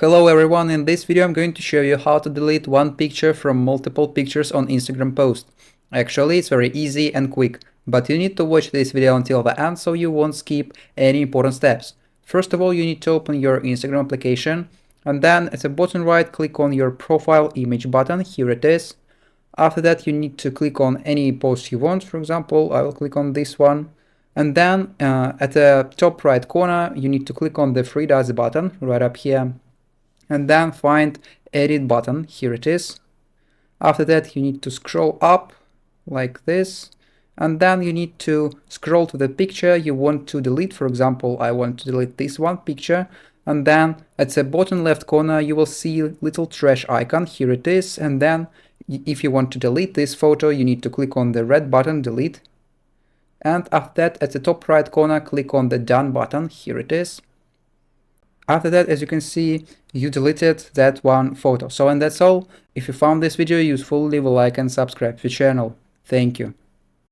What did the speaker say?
Hello everyone, in this video I'm going to show you how to delete one picture from multiple pictures on Instagram post. Actually, it's very easy and quick, but you need to watch this video until the end so you won't skip any important steps. First of all, you need to open your Instagram application, and then at the bottom right click on your profile image button. Here it is. After that, you need to click on any post you want. For example, I will click on this one. And then at the top right corner, you need to click on the three dots button right up here, and then find edit button. Here it is. After that, you need to scroll up like this, and then you need to scroll to the picture you want to delete. For example, I want to delete this one picture, and then at the bottom left corner you will see little trash icon. Here it is. And then if you want to delete this photo, you need to click on the red button, delete, and after that at the top right corner click on the done button. Here it is. After that, as you can see, you deleted that one photo. And that's all. If you found this video useful, leave a like and subscribe to the channel. Thank you.